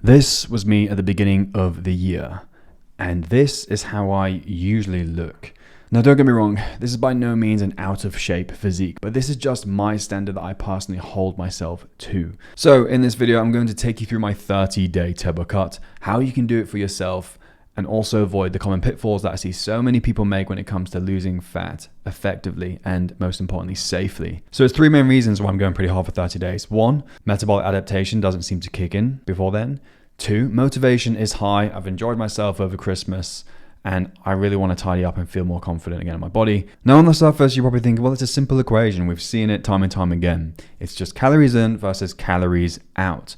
This was me at the beginning of the year, and this is how I usually look. Now, don't get me wrong, this is by no means an out of shape physique, but this is just my standard that I personally hold myself to. So in this video, I'm going to take you through my 30-day turbo cut, how you can do it for yourself, and also avoid the common pitfalls that I see so many people make when it comes to losing fat effectively and, most importantly, safely. So there's three main reasons why I'm going pretty hard for 30 days. One, metabolic adaptation doesn't seem to kick in before then. Two, motivation is high. I've enjoyed myself over Christmas and I really want to tidy up and feel more confident again in my body. Now on the surface, you're probably thinking, well, it's a simple equation. We've seen it time and time again. It's just calories in versus calories out.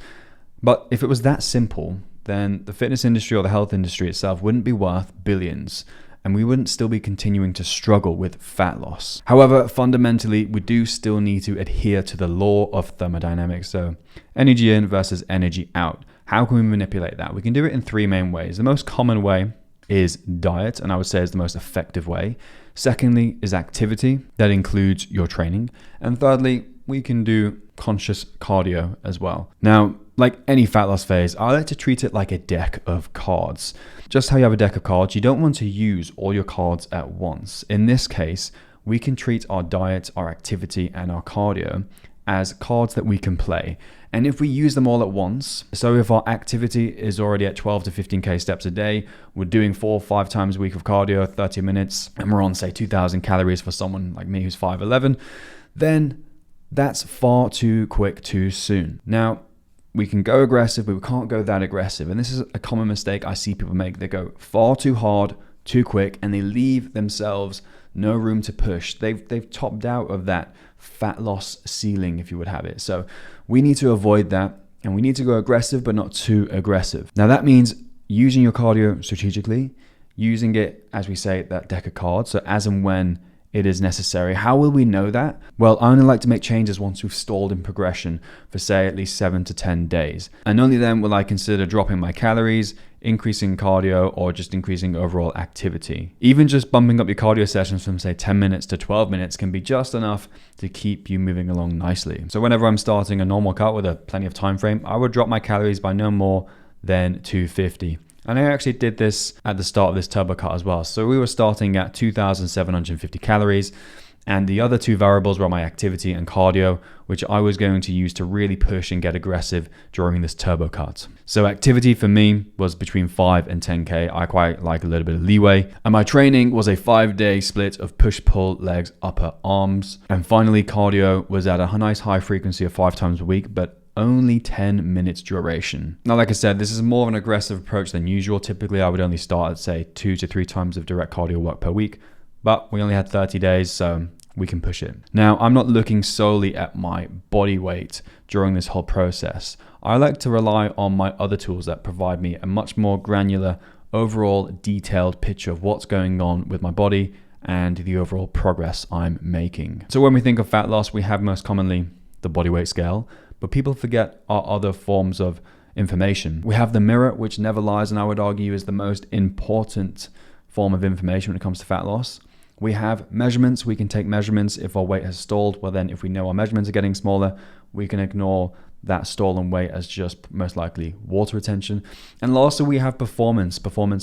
But if it was that simple, then the fitness industry or the health industry itself wouldn't be worth billions, and we wouldn't still be continuing to struggle with fat loss. However, fundamentally, we do still need to adhere to the law of thermodynamics. So energy in versus energy out. How can we manipulate that? We can do it in three main ways. The most common way is diet, and I would say is the most effective way. Secondly is activity. That includes your training. And thirdly, we can do conscious cardio as well. Now, like any fat loss phase, I like to treat it like a deck of cards. Just how you have a deck of cards, you don't want to use all your cards at once. In this case, we can treat our diet, our activity, and our cardio as cards that we can play. And if we use them all at once, so if our activity is already at 12 to 15K steps a day, we're doing 4 or 5 times a week of cardio, 30 minutes, and we're on say 2,000 calories for someone like me who's 5'11", then that's far too quick too soon. Now, we can go aggressive, but we can't go that aggressive. And this is a common mistake I see people make. They go far too hard, too quick, and they leave themselves no room to push. They've topped out of that fat loss ceiling, if you would have it. So we need to avoid that, and we need to go aggressive, but not too aggressive. Now that means using your cardio strategically, using it, as we say, that deck of cards. So as and when it is necessary. How will we know that? Well, I only like to make changes once we've stalled in progression for say at least 7 to 10 days. And only then will I consider dropping my calories, increasing cardio, or just increasing overall activity. Even just bumping up your cardio sessions from say 10 minutes to 12 minutes can be just enough to keep you moving along nicely. So whenever I'm starting a normal cut with a plenty of time frame, I would drop my calories by no more than 250. And I actually did this at the start of this turbo cut as well. So we were starting at 2,750 calories, and the other two variables were my activity and cardio, which I was going to use to really push and get aggressive during this turbo cut. So activity for me was between 5 and 10K. I quite like a little bit of leeway. And my training was a 5-day split of push, pull, legs, upper, arms. And finally, cardio was at a nice high frequency of 5 times a week, but only 10 minutes duration. Now, like I said, this is more of an aggressive approach than usual. Typically, I would only start at say 2 to 3 times of direct cardio work per week, but we only had 30 days, so we can push it. Now, I'm not looking solely at my body weight during this whole process. I like to rely on my other tools that provide me a much more granular, overall detailed picture of what's going on with my body and the overall progress I'm making. So when we think of fat loss, we have most commonly the body weight scale, but people forget our other forms of information. We have the mirror, which never lies, and I would argue is the most important form of information when it comes to fat loss. We have measurements. We can take measurements if our weight has stalled. Well, then if we know our measurements are getting smaller, we can ignore that stolen weight as just most likely water retention. And lastly, we have performance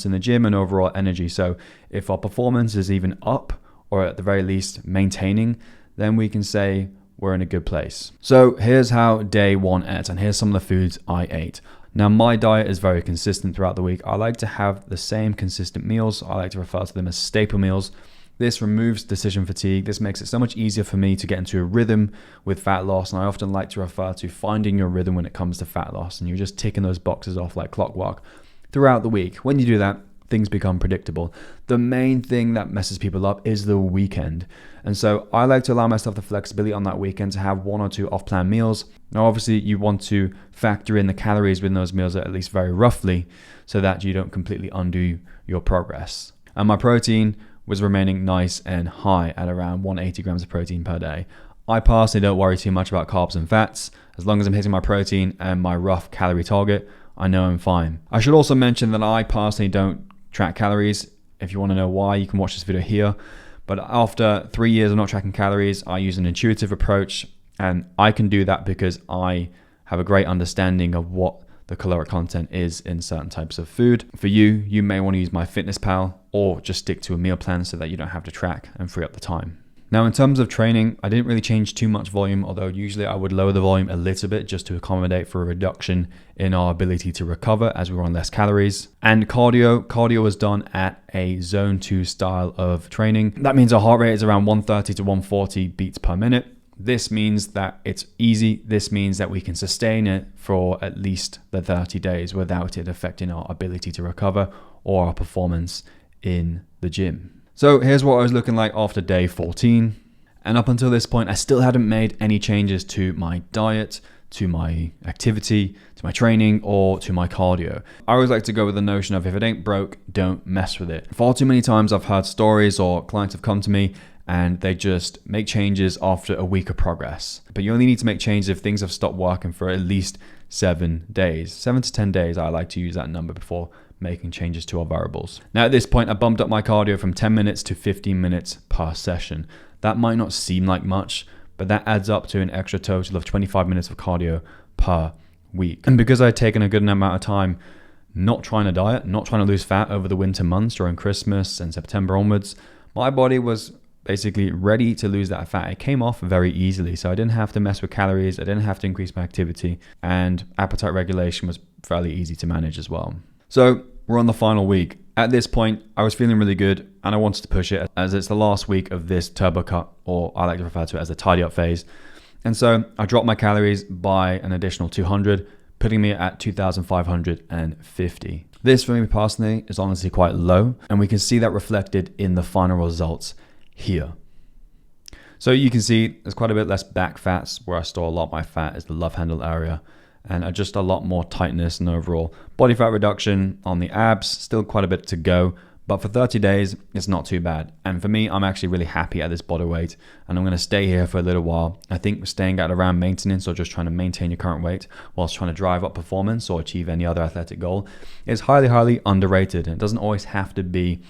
in the gym and overall energy. So if our performance is even up, or at the very least maintaining, then we can say we're in a good place. So here's how day 1 ate, and here's some of the foods I ate. Now, my diet is very consistent throughout the week. I like to have the same consistent meals. I like to refer to them as staple meals. This removes decision fatigue. This makes it so much easier for me to get into a rhythm with fat loss. And I often like to refer to finding your rhythm when it comes to fat loss. And you're just ticking those boxes off like clockwork throughout the week. When you do that, things become predictable. The main thing that messes people up is the weekend. And so I like to allow myself the flexibility on that weekend to have 1 or 2 off-plan meals. Now, obviously, you want to factor in the calories within those meals at least very roughly so that you don't completely undo your progress. And my protein was remaining nice and high at around 180 grams of protein per day. I personally don't worry too much about carbs and fats. As long as I'm hitting my protein and my rough calorie target, I know I'm fine. I should also mention that I personally don't track calories. If you want to know why, you can watch this video here. But after 3 years of not tracking calories, I use an intuitive approach, and I can do that because I have a great understanding of what the caloric content is in certain types of food. For you, you may want to use MyFitnessPal or just stick to a meal plan so that you don't have to track and free up the time. Now, in terms of training, I didn't really change too much volume, although usually I would lower the volume a little bit just to accommodate for a reduction in our ability to recover as we run less calories. And cardio was done at a zone 2 style of training. That means our heart rate is around 130 to 140 beats per minute. This means that it's easy. This means that we can sustain it for at least the 30 days without it affecting our ability to recover or our performance in the gym. So here's what I was looking like after day 14. And up until this point, I still hadn't made any changes to my diet, to my activity, to my training, or to my cardio. I always like to go with the notion of if it ain't broke, don't mess with it. Far too many times I've heard stories or clients have come to me and they just make changes after a week of progress. But you only need to make changes if things have stopped working for at least 7 days. 7 to 10 days, I like to use that number before making changes to our variables. Now at this point, I bumped up my cardio from 10 minutes to 15 minutes per session. That might not seem like much, but that adds up to an extra total of 25 minutes of cardio per week. And because I'd taken a good amount of time not trying to diet, not trying to lose fat over the winter months during Christmas and September onwards, my body was basically ready to lose that fat. It came off very easily, so I didn't have to mess with calories, I didn't have to increase my activity, and appetite regulation was fairly easy to manage as well. So we're on the final week. At this point, I was feeling really good and I wanted to push it as it's the last week of this turbo cut, or I like to refer to it as the tidy up phase. And so I dropped my calories by an additional 200, putting me at 2,550. This for me personally is honestly quite low, and we can see that reflected in the final results here. So you can see there's quite a bit less back fats. Where I store a lot of my fat is the love handle area, and just a lot more tightness and overall body fat reduction on the abs. Still quite a bit to go, but for 30 days, it's not too bad. And for me, I'm actually really happy at this body weight, and I'm going to stay here for a little while. I think staying at around maintenance, or just trying to maintain your current weight whilst trying to drive up performance or achieve any other athletic goal, is highly, highly underrated. And it doesn't always have to be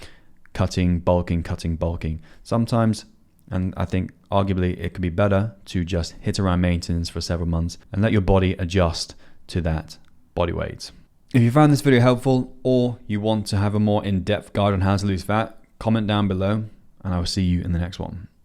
cutting, bulking. Sometimes, and I think arguably it could be better to just hit around maintenance for several months and let your body adjust to that body weight. If you found this video helpful, or you want to have a more in-depth guide on how to lose fat, comment down below and I will see you in the next one.